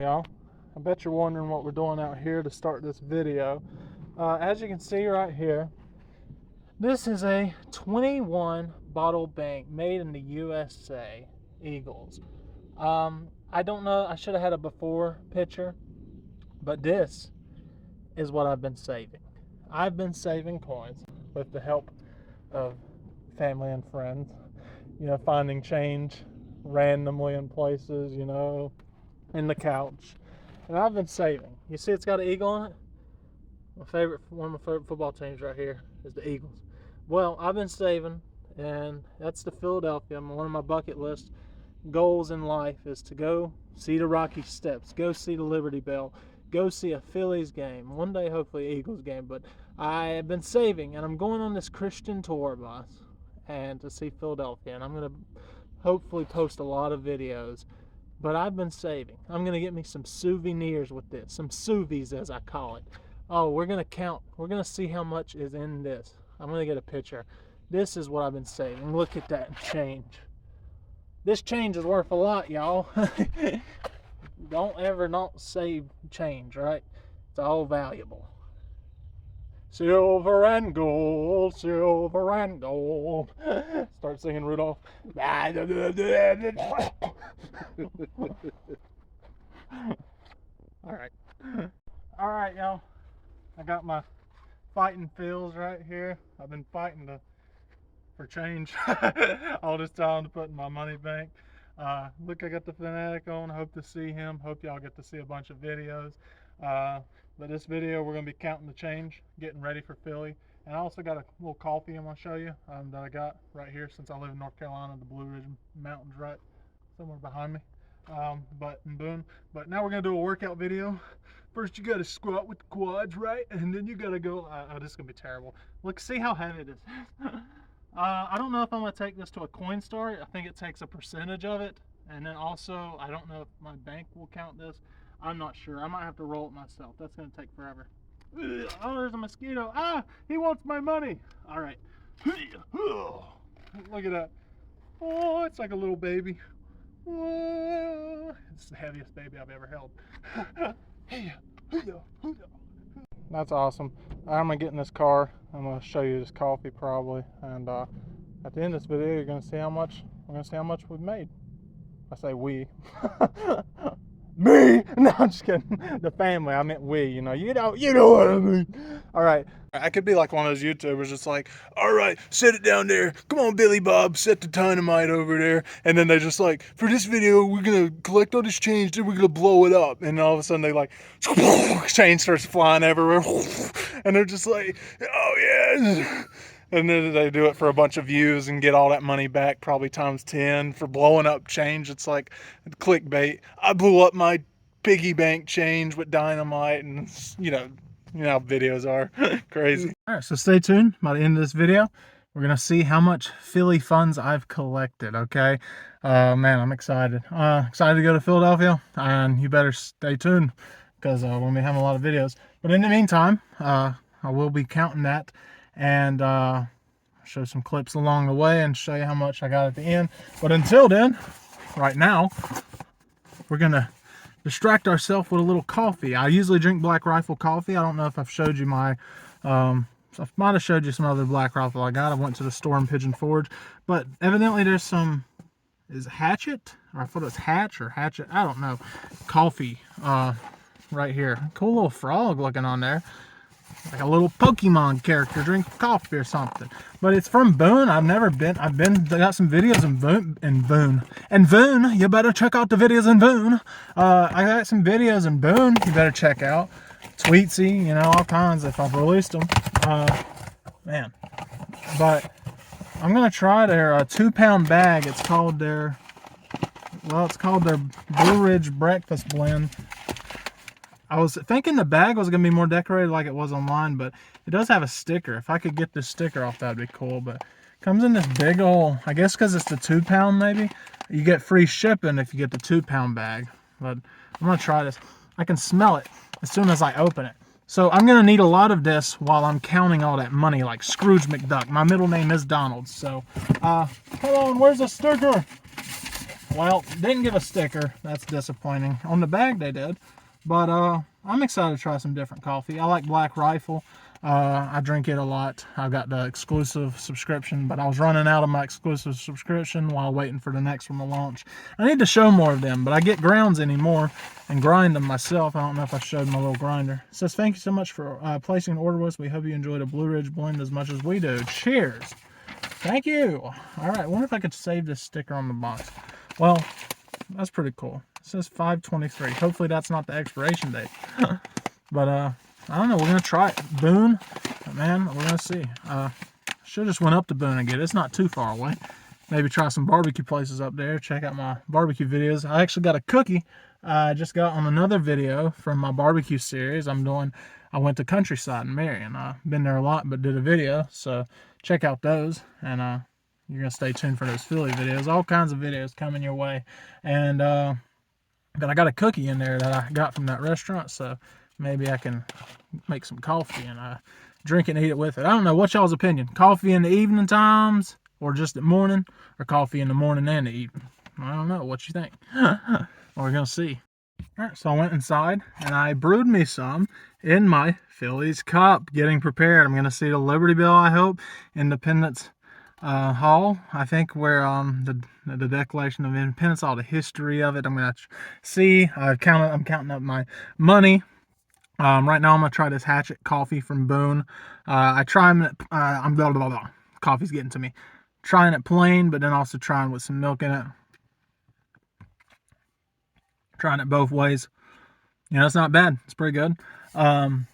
Y'all, I bet you're wondering what we're doing out here to start this video. As you can see right here, this is a 21 bottle bank made in the USA, Eagles. I don't know, I should have had a before picture, but this is what I've been saving. I've been saving coins with the help of family and friends, finding change randomly in places, in the couch. And I've been saving. You see it's got an eagle on it? One of my favorite football teams right here is the Eagles. Well, I've been saving, and that's the Philadelphia. One of my bucket list goals in life is to go see the Rocky Steps, go see the Liberty Bell, go see a Phillies game, one day hopefully Eagles game. But I have been saving, and I'm going on this Christian tour bus and to see Philadelphia, and I'm going to hopefully post a lot of videos. But I've been saving. I'm going to get me some souvenirs with this, some sous as I call it. Oh, we're going to count. We're going to see how much is in this. I'm going to get a picture. This is what I've been saving. Look at that change. This change is worth a lot, y'all. Don't ever not save change, right? It's all valuable. Silver and gold, silver and gold. Start singing Rudolph. All right, y'all. I got my fighting feels right here. I've been fighting for change all this time to put in my money bank. Look, I got the Fanatic on. Hope to see him. Hope y'all get to see a bunch of videos. But this video, we're going to be counting the change, getting ready for Philly. And I also got a little coffee I'm going to show you that I got right here since I live in North Carolina, the Blue Ridge Mountains right somewhere behind me. But in Boone. But now we're going to do a workout video. First, you got to squat with the quads, right? And then you got to go, this is going to be terrible. Look, see how heavy it is. I don't know if I'm going to take this to a coin store. I think it takes a percentage of it. And then also, I don't know if my bank will count this. I'm not sure. I might have to roll it myself. That's going to take forever. Oh, there's a mosquito. Ah, he wants my money. All right. Look at that. Oh, it's like a little baby. Whoa. It's the heaviest baby I've ever held. That's awesome. I'm going to get in this car. I'm going to show you this coffee probably. And at the end of this video, you're going to see how much, we're going to see how much we've made. I say we. Me? No, I'm just kidding. The family. I meant we. You know what I mean. All right. I could be like one of those YouTubers, just like, all right, set it down there. Come on, Billy Bob, set the dynamite over there. And then they just like, for this video, we're gonna collect all this change, then we're gonna blow it up. And all of a sudden they like, change starts flying everywhere, and they're just like, oh yeah. And then they do it for a bunch of views and get all that money back, probably times 10 for blowing up change. It's like clickbait. I blew up my piggy bank change with dynamite, and you know how videos are. Crazy. All right, so stay tuned. By the end of this video, we're gonna see how much Philly funds I've collected. Okay, man, I'm excited. Excited to go to Philadelphia, and you better stay tuned because we're gonna be having a lot of videos. But in the meantime, I will be counting that. And show some clips along the way and show you how much I got at the end. But until then, right now, we're gonna distract ourselves with a little coffee. I usually drink Black Rifle coffee. I don't know if I've showed you my I might have showed you some other Black Rifle I got. I went to the store in Pigeon Forge, but evidently there's some, is it Hatchet, or I thought it was Hatch or Hatchet, I don't know, coffee right here. Cool little frog looking on there, like a little Pokemon character drinking coffee or something. But it's from Boone. I've got some videos in Boone. You better check out the videos in Boone. I got some videos in Boone you better check out. Tweetsy, all kinds if I've released them. Man. But I'm gonna try their 2-pound bag. It's called their Blue Ridge Breakfast Blend. I was thinking the bag was going to be more decorated like it was online, but it does have a sticker. If I could get this sticker off, that'd be cool. But it comes in this big old, I guess because it's the 2-pound maybe, you get free shipping if you get the 2-pound bag. But I'm going to try this. I can smell it as soon as I open it. So I'm going to need a lot of this while I'm counting all that money like Scrooge McDuck. My middle name is Donald. So, come on, where's the sticker? Well, didn't get a sticker. That's disappointing. On the bag they did. But I'm excited to try some different coffee. I like Black Rifle. I drink it a lot. I got the exclusive subscription, but I was running out of my exclusive subscription while waiting for the next one to launch. I need to show more of them, but I get grounds anymore and grind them myself. I don't know if I showed my little grinder. It says, thank you so much for placing an order with us. We hope you enjoyed a Blue Ridge blend as much as we do. Cheers. Thank you. All right, I wonder if I could save this sticker on the box. Well, that's pretty cool. It says 5/23. Hopefully that's not the expiration date. But I don't know. We're gonna try it. Boone, man, we're gonna see. Should just went up to Boone and get it. It's not too far away. Maybe try some barbecue places up there. Check out my barbecue videos. I actually got a cookie I just got on another video from my barbecue series I'm doing. I went to Countryside in Marion. I've been there a lot, but did a video. So check out those, and you're gonna stay tuned for those Philly videos. All kinds of videos coming your way. And but I got a cookie in there that I got from that restaurant, so maybe I can make some coffee and drink it and eat it with it. I don't know. What's y'all's opinion? Coffee in the evening times, or just at morning, or coffee in the morning and the evening? I don't know. What you think? We're gonna see. All right, so I went inside and I brewed me some in my Phillies cup, getting prepared. I'm gonna see the Liberty Bell, I hope, Independence Hall, I think, where the Declaration of Independence, all the history of it. I'm gonna see. I'm counting up my money. Right now I'm gonna try this Hatchet Coffee from Boone. I try them. I'm blah, blah, blah. Coffee's getting to me. Trying it plain, but then also trying with some milk in it. Trying it both ways. You know, it's not bad. It's pretty good. I'm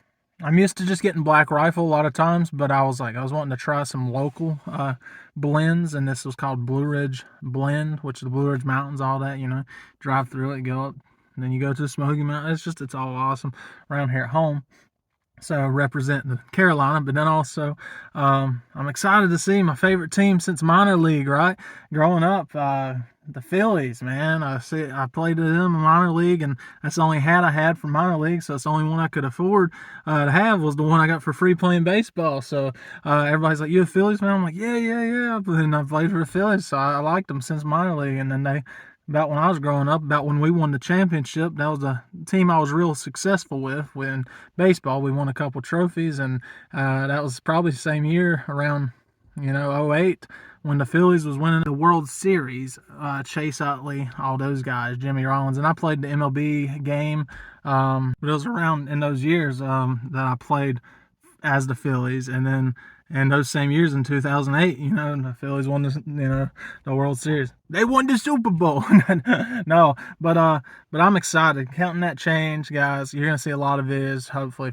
used to just getting Black Rifle a lot of times, but I was wanting to try some local blends, and this was called Blue Ridge Blend, which is the Blue Ridge Mountains, all that, you know. Drive through it, go up, and then you go to the Smoky Mountain. It's all awesome around here at home. So represent the Carolina, but then also I'm excited to see my favorite team since minor league, right? Growing up, the Phillies, man. I played with them in minor league, and that's the only hat I had from minor league, so it's the only one I could afford to have was the one I got for free playing baseball. So everybody's like, "You a Phillies fan?" I'm like, "Yeah, yeah, yeah." And I played for the Phillies, so I liked them since minor league. And then about when I was growing up, about when we won the championship, that was the team I was real successful with. When baseball, we won a couple trophies, and that was probably the same year around, '08, when the Phillies was winning the World Series. Chase Utley, all those guys, Jimmy Rollins, and I played the MLB game. But it was around in those years that I played as the Phillies, and then in those same years in 2008, the Phillies won the World Series. They won the Super Bowl. No, but I'm excited. Counting that change, guys. You're gonna see a lot of videos, hopefully.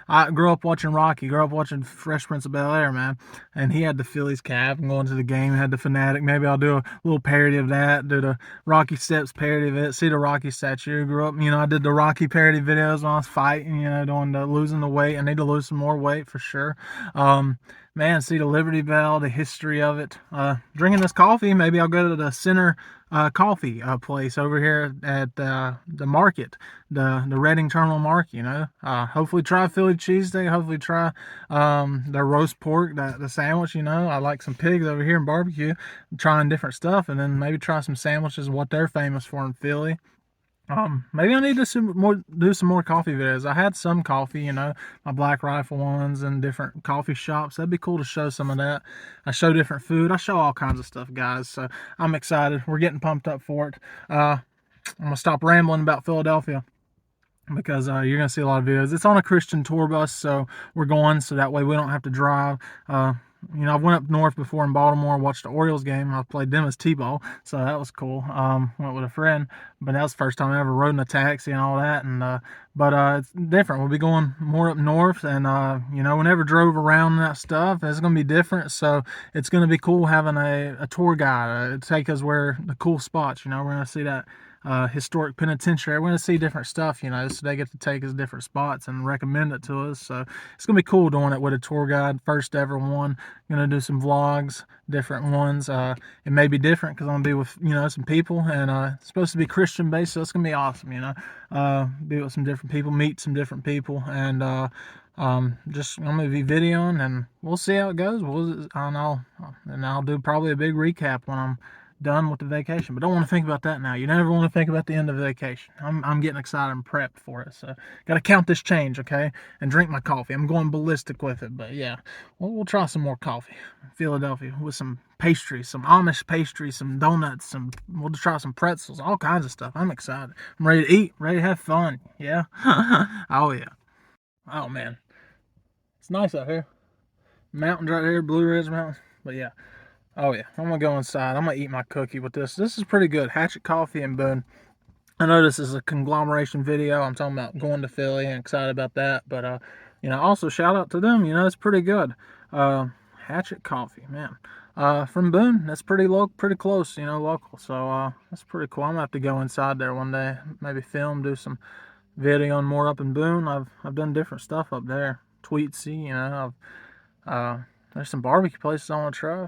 I grew up watching Rocky, grew up watching Fresh Prince of Bel-Air, man, and he had the Phillies cap and going to the game, had the Fanatic. Maybe I'll do a little parody of that, do the Rocky Steps parody of it, see the Rocky statue. Grew up, I did the Rocky parody videos when I was fighting, doing the losing the weight. I need to lose some more weight for sure. Man, see the Liberty Bell, the history of it. Drinking this coffee, maybe I'll go to the Center Coffee place over here at the market, the Reading Terminal Market. Hopefully try Philly cheesesteak. Hopefully try the roast pork, the sandwich. I like some pigs over here in barbecue. Trying different stuff, and then maybe try some sandwiches, what they're famous for in Philly. Maybe I need to do some more coffee videos. I had some coffee, my Black Rifle ones and different coffee shops. That'd be cool to show some of that. I show different food. I show all kinds of stuff, guys. So I'm excited. We're getting pumped up for it. I'm gonna stop rambling about Philadelphia, because you're going to see a lot of videos. It's on a Christian tour bus, so we're going, so that way we don't have to drive. I went up north before in Baltimore, watched the Orioles game. I played them as T-ball, so that was cool. Went with a friend, but that was the first time I ever rode in a taxi and all that. And but it's different. We'll be going more up north, and we never drove around that stuff. It's going to be different, so it's going to be cool having a tour guide take us where the cool spots. We're going to see that historic penitentiary. We're going to see different stuff, so they get to take us different spots and recommend it to us. So it's going to be cool doing it with a tour guide. First ever one. Going to do some vlogs, different ones. It may be different because I'm going to be with, some people, and it's supposed to be Christian based, so it's going to be awesome, be with some different people, meet some different people, and just I'm going to be videoing, and we'll see how it goes. And I'll do probably a big recap when I'm done with the vacation. But don't want to think about that now. You never want to think about the end of the vacation. I'm getting excited and prepped for it. So got to count this change, okay? And drink my coffee. I'm going ballistic with it. But yeah, we'll try some more coffee. Philadelphia with some pastries, some Amish pastries, some donuts, we'll just try some pretzels, all kinds of stuff. I'm excited. I'm ready to eat, ready to have fun. Yeah. Oh yeah. Oh man. It's nice out here. Mountains right here, Blue Ridge Mountains. But yeah. Oh yeah. I'm gonna go inside. I'm gonna eat my cookie with this. This is pretty good. Hatchet Coffee and Boone. I know this is a conglomeration video. I'm talking about going to Philly and excited about that. But also shout out to them. It's pretty good. Hatchet Coffee, man. From Boone, that's pretty low, pretty close, local. So that's pretty cool. I'm gonna have to go inside there one day, maybe film, do some video and more up in Boone. I've done different stuff up there. Tweetsy, there's some barbecue places I want to try.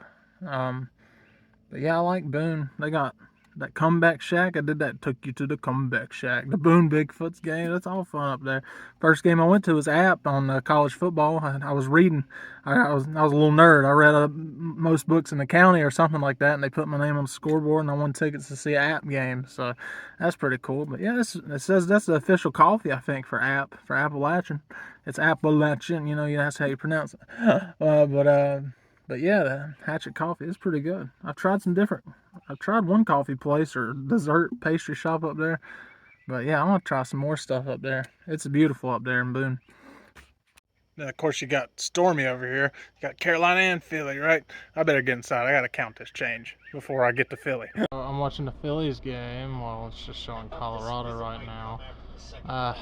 But yeah, I like Boone. They got that comeback shack. I did that. Took you to the comeback shack. The Boone Bigfoots game. That's all fun up there. First game I went to was App on college football. I was reading. I was a little nerd. I read most books in the county or something like that, and they put my name on the scoreboard, and I won tickets to see an App game. So that's pretty cool. But yeah, it says that's the official coffee, I think, for Appalachian. It's Appalachian. That's how you pronounce it. But yeah, the Hatchet Coffee is pretty good. I've tried one coffee place or dessert pastry shop up there. But yeah, I'm going to try some more stuff up there. It's beautiful up there in Boone. Then, of course, you got Stormy over here. You got Carolina and Philly, right? I better get inside. I got to count this change before I get to Philly. I'm watching the Phillies game. Well, it's just showing Colorado right now. I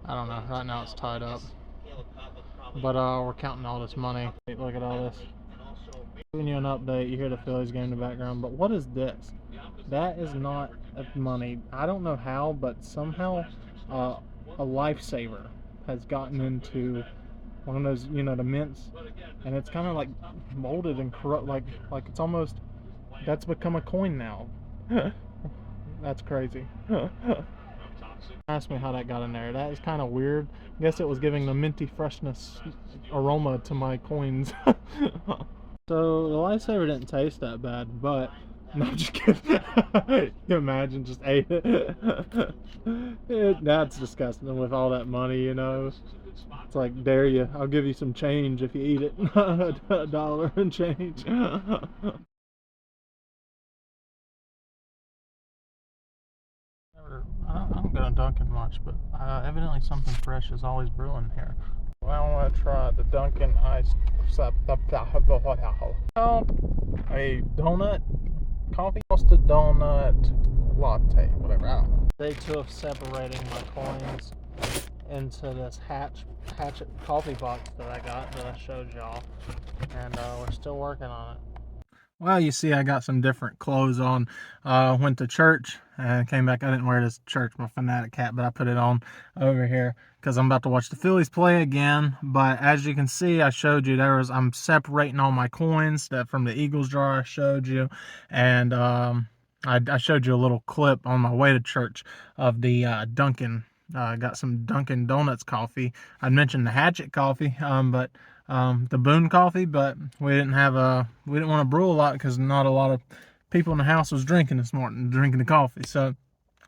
don't know. Right now it's tied up. But we're counting all this money. Look at all this. Giving you an update. You hear the Phillies game in the background. But what is this? That is not money. I don't know how, but somehow a lifesaver has gotten into one of those, the mints, and it's kind of like molded and corrupt, like it's almost, that's become a coin now. That's crazy. Ask me how that got in there. That is kind of weird. I guess it was giving the minty freshness aroma to my coins. So the lifesaver didn't taste that bad, but no, I'm just kidding. You imagine just ate it. That's disgusting with all that money, It's like, dare you, I'll give you some change if you eat it. $1 and change. I don't go to Dunkin' much, but evidently something fresh is always brewing here. Well, I want to try the Dunkin' iced a donut coffee, toasted donut latte, whatever. I don't know. Day 2 of separating my coins into this Hatchet coffee box that I got that I showed y'all, and we're still working on it. Well, you see, I got some different clothes on. Went to church and came back. I didn't wear this church, my fanatic hat, but I put it on over here because I'm about to watch the Phillies play again. But as you can see, I showed you I'm separating all my coins that from the Eagles jar I showed you, and I showed you a little clip on my way to church of the Dunkin'. Got some Dunkin' Donuts coffee. I mentioned the Hatchet coffee, but the Boone coffee, but we didn't want to brew a lot because not a lot of people in the house was drinking this morning, drinking the coffee. So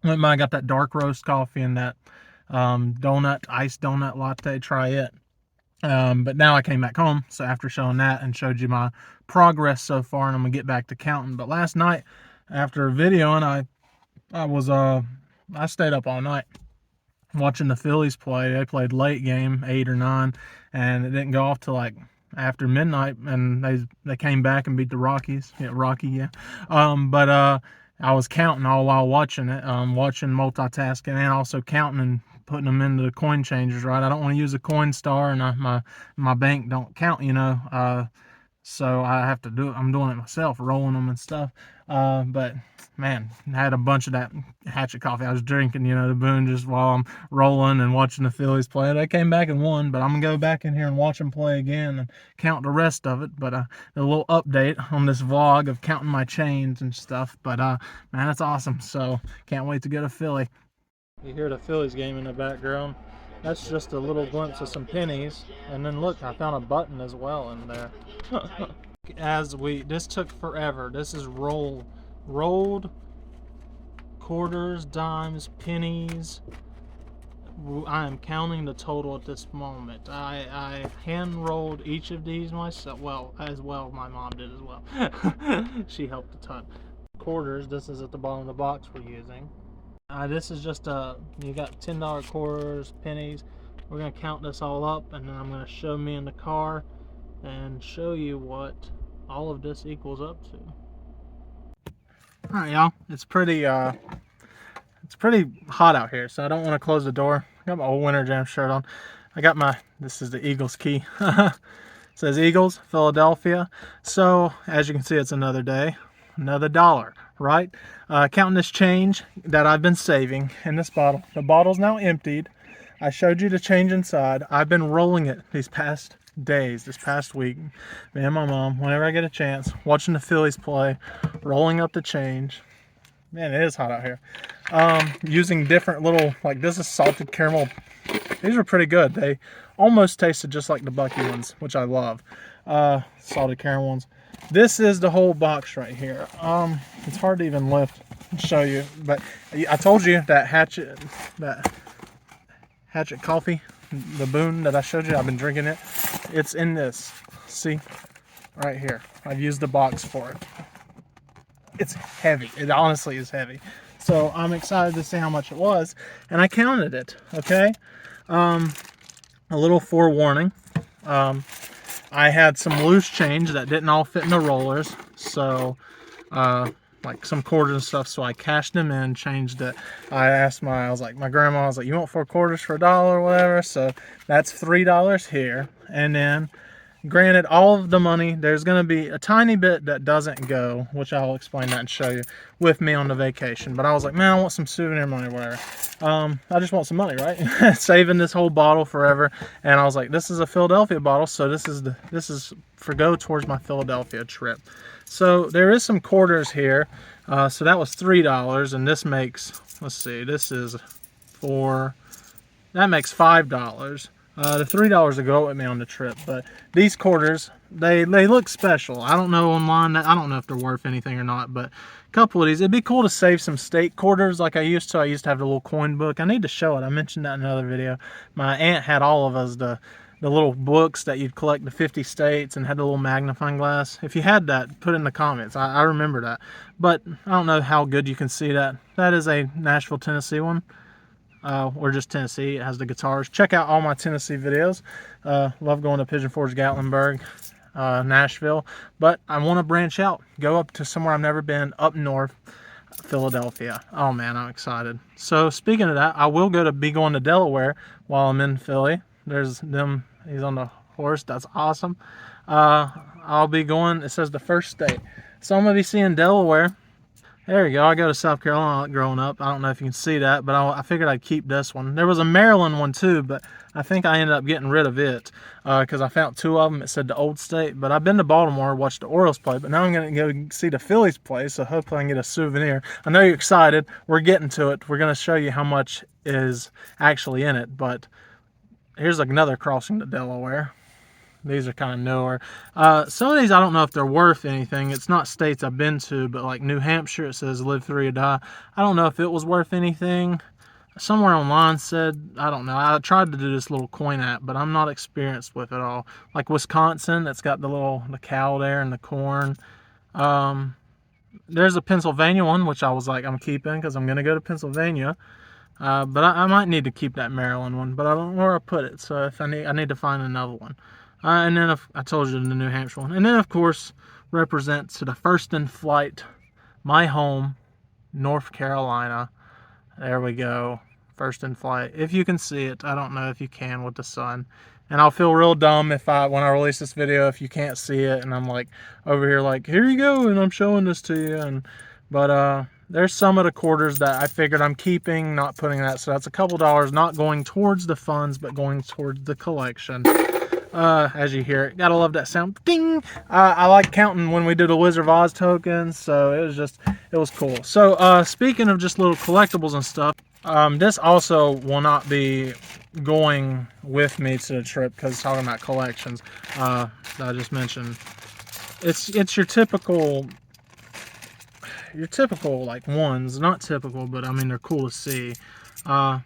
I got that dark roast coffee and that iced donut latte. Try it. But now I came back home, so after showing that and showed you my progress so far, and I'm gonna get back to counting. But last night, after videoing, I stayed up all night watching the Phillies play. They played late game, 8 or 9, and it didn't go off till like after midnight, and they came back and beat the Rockies. Yeah, Rocky, yeah. But I was counting all while watching it, watching, multitasking, and also counting and putting them into the coin changers, right? I don't want to use a coin star, and my bank don't count, so I have to do it. I'm doing it myself, rolling them and stuff. But man, I had a bunch of that Hatchet coffee. I was drinking, the Boone just while I'm rolling and watching the Phillies play. They came back and won, but I'm gonna go back in here and watch them play again and count the rest of it. But a little update on this vlog of counting my chains and stuff. But man, that's awesome. So can't wait to go to Philly. You hear the Phillies game in the background. That's just a little glimpse of some pennies. And then look, I found a button as well in there. This took forever. This is rolled quarters, dimes, pennies. I am counting the total at this moment. I hand rolled each of these myself. Well, as well, my mom did as well. She helped a ton. Quarters. This is at the bottom of the box we're using. This is just you got $10 quarters, pennies. We're gonna count this all up, and then I'm gonna show me in the car and show you what all of this equals up to. All right, y'all. It's pretty hot out here, so I don't want to close the door. I got my old Winter Jam shirt on. I got this is the Eagles key. It says Eagles, Philadelphia. So as you can see, it's another day, another dollar, right? Counting this change that I've been saving in this bottle. The bottle's now emptied. I showed you the change inside. I've been rolling it these past days, this past week. Me and my mom, whenever I get a chance, watching the Phillies play, rolling up the change. Man, it is hot out here. Using different little, like this is salted caramel. These are pretty good. They almost tasted just like the Bucky ones, which I love. Salted caramel ones. This is the whole box right here. It's hard to even lift and show you, but I told you that Hatchet Coffee, the Boone that I showed you, I've been drinking it. It's in this. See? Right here. I've used the box for it. It's heavy. It honestly is heavy. So I'm excited to see how much it was. And I counted it, okay? A little forewarning. I had some loose change that didn't all fit in the rollers. So, like some quarters and stuff. So I cashed them in, changed it. I was like, my grandma was like, you want 4 quarters for $1 or whatever? So that's $3 here. And then, granted, all of the money, there's going to be a tiny bit that doesn't go, which I'll explain that and show you, with me on the vacation. But I was like, man, I want some souvenir money or whatever. I just want some money, right? Saving this whole bottle forever. And I was like, this is a Philadelphia bottle, so this is for go towards my Philadelphia trip. So there is some quarters here. So that was $3, and this makes, let's see, this is that makes $5. The $3 to go with me on the trip, but these quarters, they look special. I don't know online, I don't know if they're worth anything or not, but a couple of these, it'd be cool to save some state quarters like I used to. I used to have the little coin book. I need to show it. I mentioned that in another video. My aunt had all of us the little books that you'd collect the 50 states and had the little magnifying glass. If you had that, put it in the comments. I remember that, but I don't know how good you can see that. That is a Nashville, Tennessee one. Or just Tennessee. It has the guitars. Check out all my Tennessee videos. Love going to Pigeon Forge, Gatlinburg, Nashville. But I want to branch out. Go up to somewhere I've never been, up north, Philadelphia. Oh man, I'm excited. So speaking of that, I will be going to Delaware while I'm in Philly. There's them. He's on the horse. That's awesome. I'll be going, it says the first state. So I'm going to be seeing Delaware. There you go. I go to South Carolina growing up. I don't know if you can see that, but I figured I'd keep this one. There was a Maryland one too, but I think I ended up getting rid of it because I found 2 of them. It said the old state, but I've been to Baltimore, watched the Orioles play, but now I'm going to go see the Phillies play, so hopefully I can get a souvenir. I know you're excited. We're getting to it. We're going to show you how much is actually in it, but here's another crossing to Delaware. These are kind of newer. Some of these, I don't know if they're worth anything. It's not states I've been to, but like New Hampshire, it says live free or die. I don't know if it was worth anything. Somewhere online said, I don't know. I tried to do this little coin app, but I'm not experienced with it all. Like Wisconsin, that's got the cow there and the corn. There's a Pennsylvania one, which I was like, I'm keeping because I'm going to go to Pennsylvania. But I might need to keep that Maryland one, but I don't know where I put it. So if I need to find another one. And then I told you the New Hampshire one. And then, of course, represents to the first in flight, my home, North Carolina. There we go. First in flight. If you can see it. I don't know if you can with the sun. And I'll feel real dumb when I release this video if you can't see it. And I'm like over here like, here you go. And I'm showing this to you. But there's some of the quarters that I figured I'm keeping, not putting that. So that's a couple dollars, not going towards the funds, but going towards the collection. As you hear it, gotta love that sound. Ding! I like counting when we do the Wizard of Oz tokens, so it was cool. So speaking of just little collectibles and stuff, this also will not be going with me to the trip because it's talking about collections that I just mentioned. it's your typical like ones, not typical, but I mean they're cool to see. My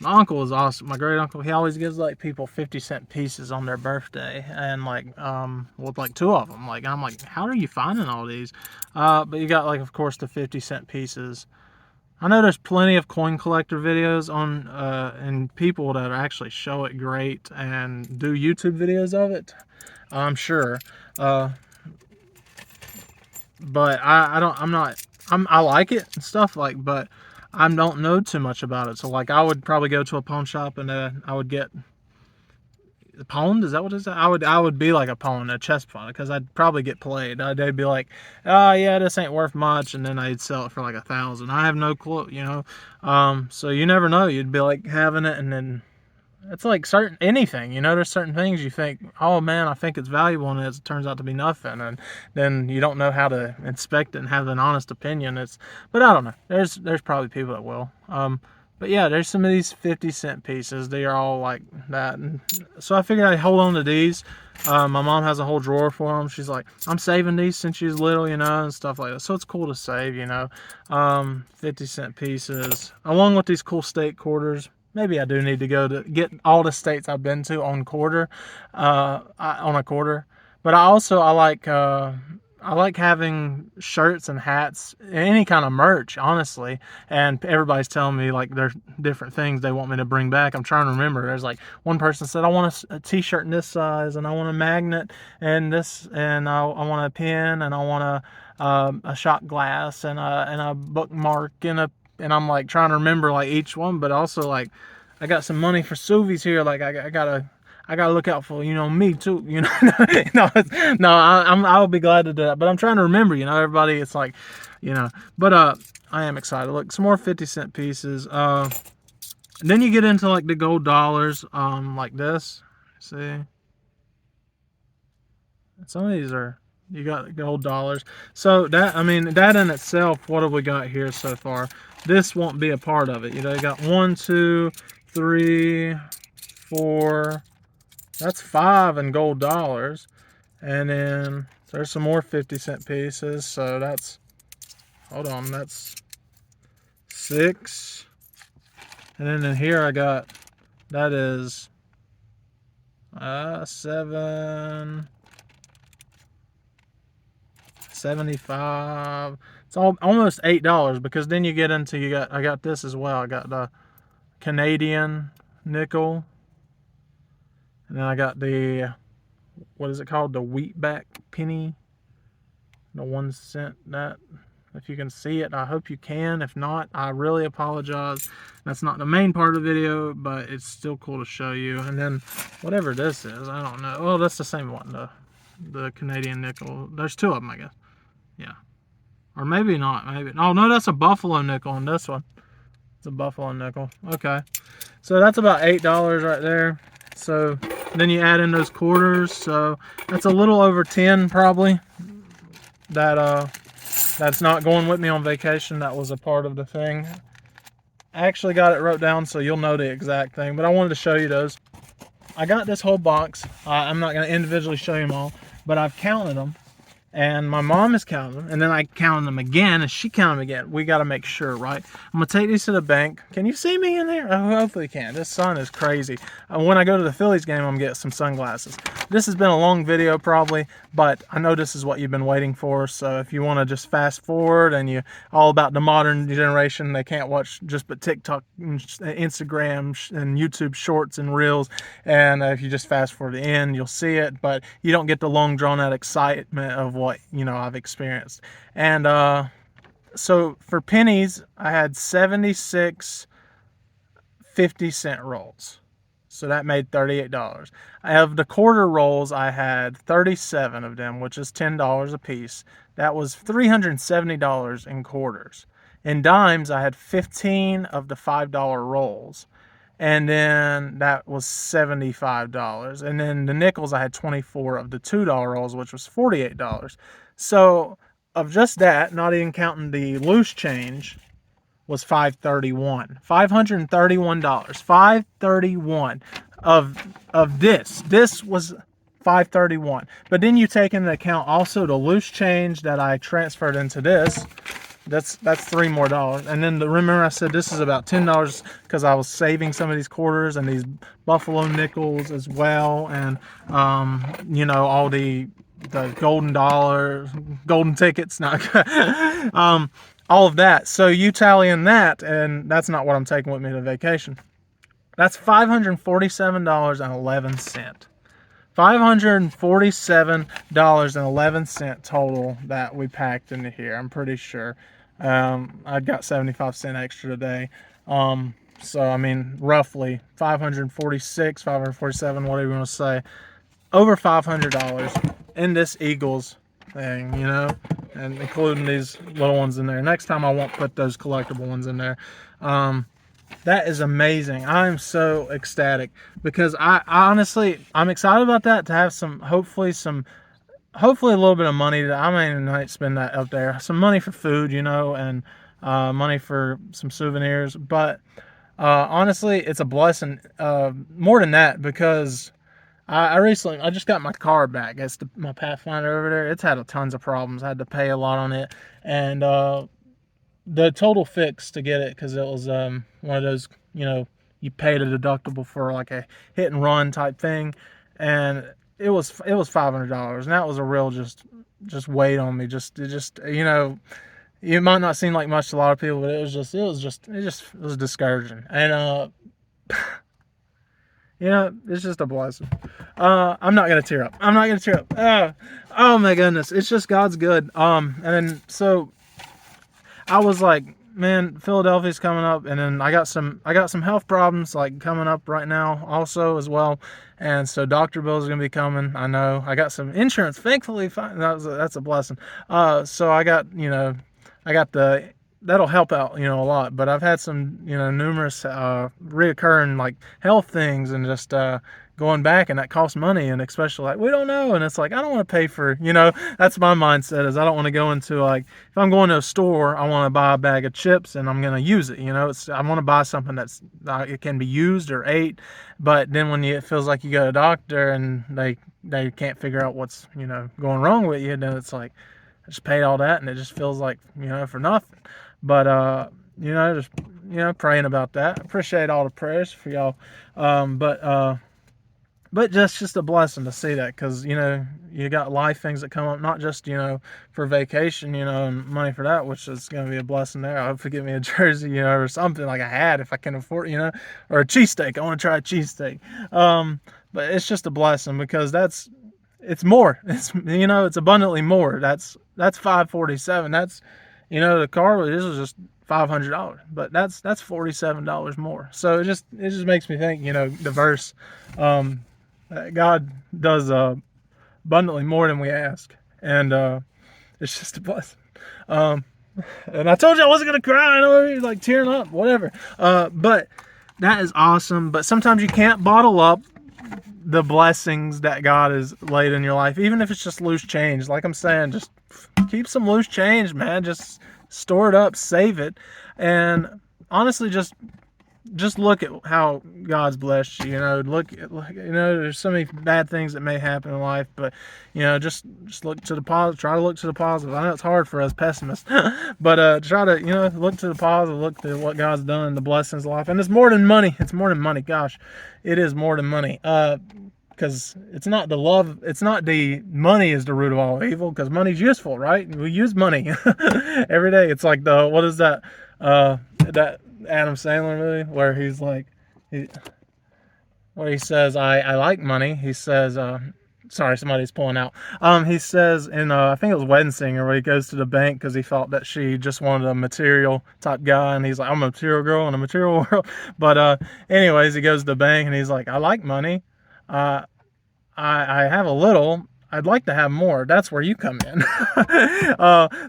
uncle is awesome. My great uncle, he always gives like people 50-cent pieces on their birthday, and like with like 2 of them. Like I'm like, how are you finding all these? But you got like, of course, the 50-cent pieces. I know there's plenty of coin collector videos on and people that actually show it great and do YouTube videos of it. I'm sure. Uh, but I like it and stuff, like, but I don't know too much about it. So like I would probably go to a pawn shop and I would get pawned. Is that what it is? I would be like a pawn, a chess pawn, because I'd probably get played. They'd be like, oh yeah, this ain't worth much, and then I'd sell it for like 1,000. I have no clue, you know. So you never know. You'd be like having it, and then it's like anything, you know. There's certain things you think, oh man, I think it's valuable, and it turns out to be nothing, and then you don't know how to inspect it and have an honest opinion. But I don't know. There's probably people that will. But yeah, there's some of these 50-cent pieces. They are all like that, and so I figured I'd hold on to these. My mom has a whole drawer for them. She's like, I'm saving these since she's little, you know, and stuff like that. So it's cool to save, you know. 50-cent pieces, along with these cool state quarters. Maybe I do need to go to get all the states I've been to on on a quarter. But I like having shirts and hats, any kind of merch, honestly. And everybody's telling me like there's different things they want me to bring back. I'm trying to remember. There's like one person said, I want a t-shirt in this size, and I want a magnet and this, and I want a pen, and I want a shot glass, and a bookmark, and I'm like trying to remember like each one, but also like I got some money for Suvies here. Like I gotta look out for, you know, me too. You know, no, I'll be glad to do that. But I'm trying to remember. You know, everybody. It's like, you know. But I am excited. Look, some more 50-cent pieces. Then you get into like the gold dollars. Like this. See, some of these are. You got gold dollars. So that, I mean, that in itself, what have we got here so far? This won't be a part of it. You know, you got 1, 2, 3, 4. That's 5 in gold dollars. And then there's some more 50-cent pieces. So that's, hold on, that's 6. And then in here I got, that is 7. 75. It's almost $8, because then you get into, I got this as well. I got the Canadian nickel, and then I got the, what is it called, the wheatback penny, the 1 cent. That, if you can see it, I hope you can. If not, I really apologize. That's not the main part of the video, but it's still cool to show you. And then whatever this is, I don't know. Well, that's the same one, the Canadian nickel. There's 2 of them, I guess. Yeah. Or maybe not. Maybe. Oh, no, that's a buffalo nickel on this one. It's a buffalo nickel. Okay. So that's about $8 right there. So then you add in those quarters. So that's a little over 10 probably. That's not going with me on vacation. That was a part of the thing. I actually got it wrote down so you'll know the exact thing. But I wanted to show you those. I got this whole box. I'm not going to individually show you them all, but I've counted them. And my mom is counting them, and then I counted them again, and she counted them again. We got to make sure, right? I'm going to take these to the bank. Can you see me in there? Oh, hopefully you can. This sun is crazy. When I go to the Phillies game, I'm going to get some sunglasses. This has been a long video probably, but I know this is what you've been waiting for. So if you want to just fast forward and you're all about the modern generation, they can't watch just but TikTok, Instagram, and YouTube shorts and reels. And if you just fast forward to the end, you'll see it, but you don't get the long drawn out excitement of what, you know, I've experienced. And so for pennies, I had 76 50-cent rolls. So that made $38. Of the quarter rolls, I had 37 of them, which is $10 a piece. That was $370 in quarters. In dimes, I had 15 of the $5 rolls. And then that was $75. And then the nickels, I had 24 of the $2 rolls, which was $48. So of just that, not even counting the loose change, was $531. $531. $531 of this. This was $531. But then you take into account also the loose change that I transferred into this. That's $3 more. And then remember I said this is about $10 because I was saving some of these quarters and these Buffalo nickels as well, and you know, all the golden tickets, not all of that. So you tally in that, and that's not what I'm taking with me to vacation. That's $547.11. $547.11 total that we packed into here. I'm pretty sure. I got 75 cents extra today. So I mean, roughly 546, 547, whatever you want to say, over $500 in this Eagles thing, you know, and including these little ones in there. Next time I won't put those collectible ones in there. That is amazing. I'm so ecstatic because I honestly, I'm excited about that, to have hopefully a little bit of money that I might spend that up there. Some money for food, you know, and money for some souvenirs. But honestly, it's a blessing. More than that, because I just got my car back. It's my Pathfinder over there. It's had tons of problems. I had to pay a lot on it, and the total fix to get it, because it was one of those, you know, you paid a deductible for like a hit and run type thing, and it was $500, and that was a real just weight on me. Just you know, it might not seem like much to a lot of people, but it was discouraging, and you know, it's just a blessing. I'm not gonna tear up. Oh my goodness, it's just God's good. And then so I was like, man, Philadelphia's coming up, and then I got some health problems like coming up right now also as well, and so doctor bills are gonna be coming. I know I got some insurance, thankfully. That's a blessing. So I got that'll help out, you know, a lot. But I've had some, you know, numerous reoccurring like health things, and just going back, and that costs money, and especially like we don't know, and it's like I don't want to pay for, you know, that's my mindset, is I don't want to go into, like, if I'm going to a store, I want to buy a bag of chips and I'm going to use it, you know. I want to buy something that's it can be used or ate. But then when it feels like you go to a doctor and they can't figure out what's, you know, going wrong with you, then it's like I just paid all that and it just feels like, you know, for nothing. But you know, just, you know, praying about that. Appreciate all the prayers for y'all. But just a blessing to see that, because, you know, you got life things that come up, not just, you know, for vacation, you know, and money for that, which is going to be a blessing there. I hope to get me a jersey, you know, or something like a hat if I can afford, you know, or a cheesesteak. I want to try a cheesesteak. But it's just a blessing, because it's more. It's, you know, it's abundantly more. That's $547. That's, you know, the car, this was just $500, but that's $47 more. So it just makes me think, you know, the verse, God does abundantly more than we ask, and it's just a blessing. And I told you I wasn't gonna cry. I know you're like tearing up, whatever. But that is awesome. But sometimes you can't bottle up the blessings that God has laid in your life, even if it's just loose change. Like I'm saying, just keep some loose change, man. Just store it up, save it, and honestly, just look at how God's blessed you. You know, look, you know, there's so many bad things that may happen in life, but, you know, just look to the positive. Try to look to the positive. I know it's hard for us pessimists, but try to, you know, look to the positive. Look to what God's done, the blessings of life, and it's more than money. It's more than money. Gosh, it is more than money. Because it's not the love, it's not the money is the root of all evil, because money's useful, right? We use money every day. It's like what is that Adam Sandler movie where he's like, where he says, I like money. He says, sorry, somebody's pulling out. He says in, I think it was Wedding Singer, where he goes to the bank because he thought that she just wanted a material type guy, and he's like, I'm a material girl in a material world. But anyways, he goes to the bank and he's like, I like money. I have a little. I'd like to have more. That's where you come in.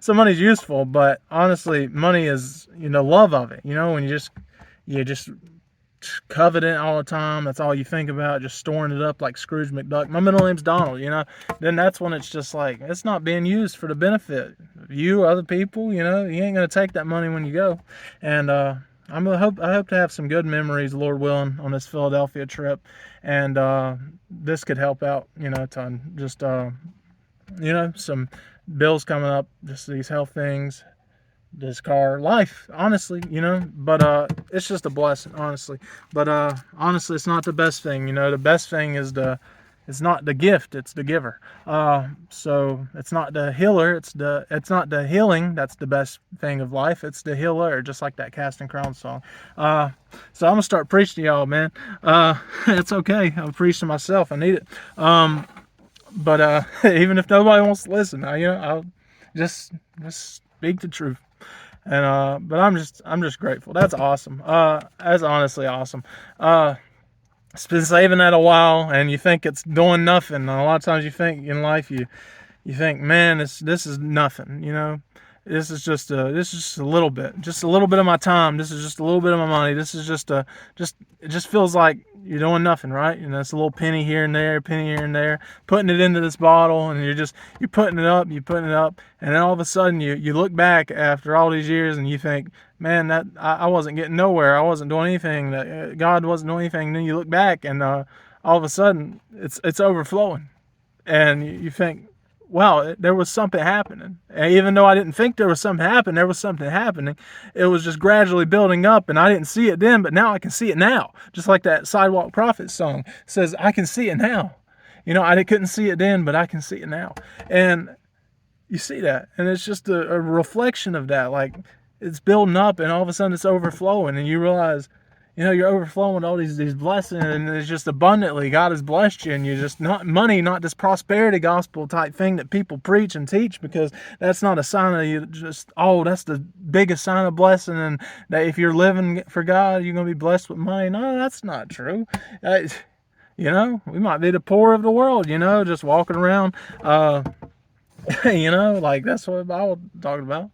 So money's useful, but honestly, money is, you know, love of it. You know, when you just covet it all the time. That's all you think about, just storing it up like Scrooge McDuck. My middle name's Donald, you know. Then that's when it's just like, it's not being used for the benefit of you, other people, you know. You ain't going to take that money when you go. And I hope to have some good memories, Lord willing, on this Philadelphia trip, and this could help out, a ton. Just some bills coming up, just these health things, this car, life, honestly, but it's just a blessing, honestly. But honestly, it's not the best thing. The best thing is it's not the gift, it's the giver. So it's not the healer, it's not the healing that's the best thing of life, it's the healer, just like that Casting Crowns song. So I'm gonna start preaching to y'all, man. It's okay, I'm preaching to myself, I need it. But even if nobody wants to listen, I'll just speak the truth. And but I'm just grateful. That's awesome. That's honestly awesome. It's been saving that a while, and you think it's doing nothing. And a lot of times you think in life, you think, man, this is nothing. This is just a little bit, of my time. This is just a little bit of my money. This is just it just feels like you're doing nothing, right? It's a little penny here and there, putting it into this bottle, and you're putting it up, and then all of a sudden you look back after all these years and you think, man, that I wasn't getting nowhere. I wasn't doing anything. That God wasn't doing anything. And then you look back and all of a sudden it's overflowing, and you think, wow, there was something happening. And even though I didn't think there was something happening, there was something happening. It was just gradually building up, and I didn't see it then, but now I can see it now. Just like that Sidewalk Prophet song says, I can see it now. I couldn't see it then, but I can see it now. And you see that, and it's just a reflection of that. Like, it's building up, and all of a sudden it's overflowing, and you realize, you're overflowing with all these blessings, and it's just abundantly God has blessed you, and you're just not money, not this prosperity gospel type thing that people preach and teach, because that's not a sign of you just, that's the biggest sign of blessing, and that if you're living for God, you're going to be blessed with money. No, that's not true. We might be the poor of the world, just walking around, like that's what the Bible talking about,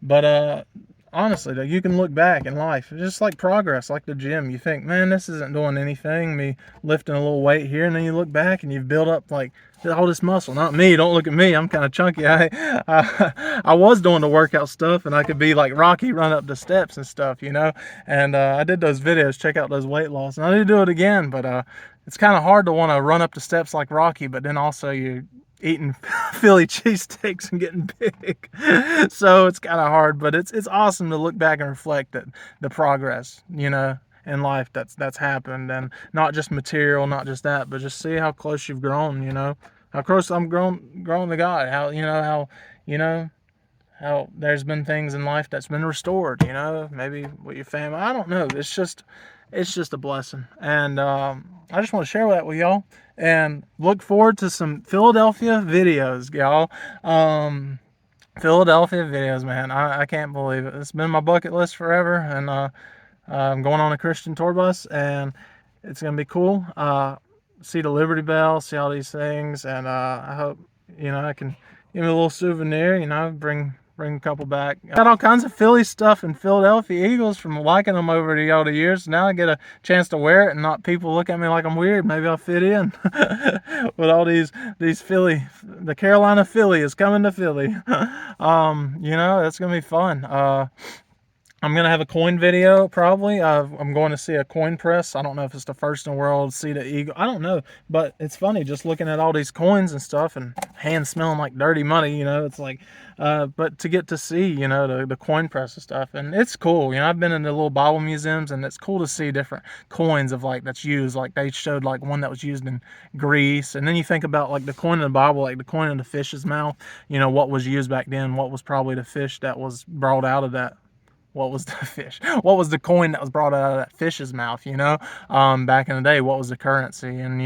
but honestly, though, you can look back in life, just like progress, like the gym. You think, man, this isn't doing anything, me lifting a little weight here, and then you look back and you've built up like all this muscle. Not me, don't look at me, I'm kind of chunky. I was doing the workout stuff, and I could be like Rocky, run up the steps and stuff, and I did those videos, check out those weight loss, and I need to do it again, but it's kind of hard to want to run up the steps like Rocky, but then also you eating Philly cheesesteaks and getting big. So it's kind of hard, but it's awesome to look back and reflect that the progress, in life that's happened, and not just material, not just that, but just see how close you've grown, how close I'm grown to God, how there's been things in life that's been restored, maybe with your family. I don't know. It's just a blessing. And I just want to share that with y'all, and look forward to some Philadelphia videos, y'all. Philadelphia videos, man. I can't believe it. It's been my bucket list forever, and I'm going on a Christian tour bus, and it's going to be cool. See the Liberty Bell, see all these things, and I hope, I can give me a little souvenir, bring a couple back. Got all kinds of Philly stuff and Philadelphia Eagles from liking them over the years. Now I get a chance to wear it and not people look at me like I'm weird. Maybe I'll fit in with all these Philly. The Carolina Philly is coming to Philly. That's gonna be fun. I'm going to have a coin video, probably. I'm going to see a coin press. I don't know if it's the first in the world, see the eagle. I don't know. But it's funny just looking at all these coins and stuff, and hands smelling like dirty money, It's like, but to get to see, the coin press and stuff. And it's cool. I've been in the little Bible museums, and it's cool to see different coins of that's used. Like they showed one that was used in Greece. And then you think about the coin in the Bible, like the coin in the fish's mouth, what was used back then, what was probably the fish that was brought out of that. What was the fish? What was the coin that was brought out of that fish's mouth, back in the day? What was the currency? And,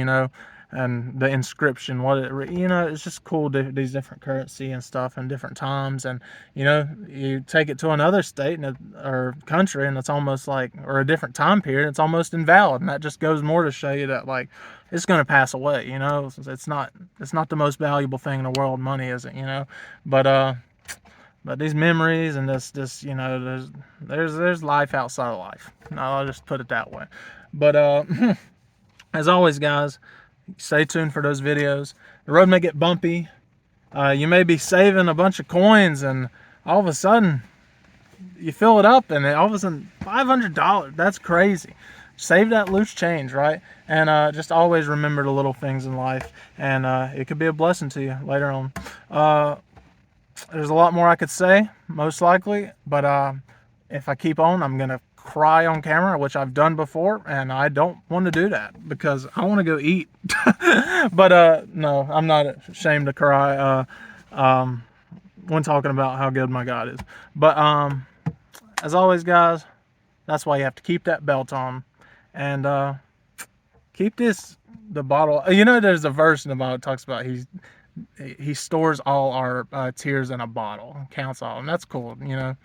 and the inscription, it's just cool, these different currency and stuff and different times. And, you take it to another state or country, and it's almost or a different time period, it's almost invalid. And that just goes more to show you that, it's going to pass away, It's not the most valuable thing in the world. Money isn't, But these memories and this there's life outside of life. I'll just put it that way. But as always, guys, stay tuned for those videos. The road may get bumpy. You may be saving a bunch of coins, and all of a sudden you fill it up and all of a sudden $500. That's crazy. Save that loose change, right? And just always remember the little things in life, and it could be a blessing to you later on. There's a lot more I could say, most likely, but if I keep on, I'm gonna cry on camera, which I've done before, and I don't want to do that because I want to go eat. But no, I'm not ashamed to cry when talking about how good my God is. But as always, guys, that's why you have to keep that belt on, and keep the bottle. You know, there's a verse in the Bible that talks about he stores all our tears in a bottle, counts all, and that's cool. You know,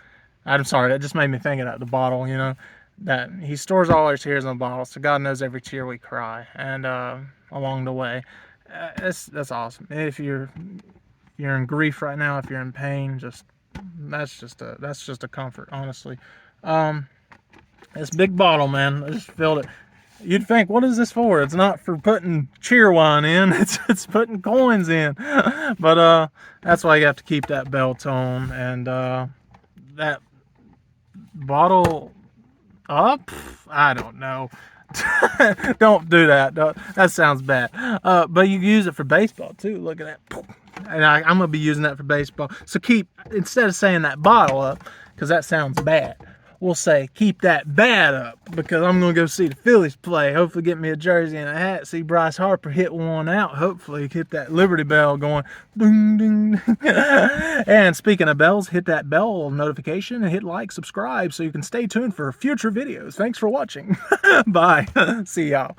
I'm sorry, that just made me think of that. The bottle, you know, that he stores all our tears in a bottle, so God knows every tear we cry, and along the way, that's awesome. If you're in grief right now, if you're in pain, that's just a comfort, honestly. This big bottle, man, I just filled it. You'd think, what is this for? It's not for putting cheer wine in. It's putting coins in. But that's why you have to keep that belt on, and that bottle up. I don't know. Don't do that. That sounds bad. But you can use it for baseball too. Look at that. And I'm gonna be using that for baseball. So instead of saying that bottle up, because that sounds bad, we'll say keep that bat up, because I'm going to go see the Phillies play. Hopefully get me a jersey and a hat. See Bryce Harper hit one out. Hopefully hit that Liberty Bell going ding, ding. And speaking of bells, hit that bell notification and hit like, subscribe so you can stay tuned for future videos. Thanks for watching. Bye. See y'all.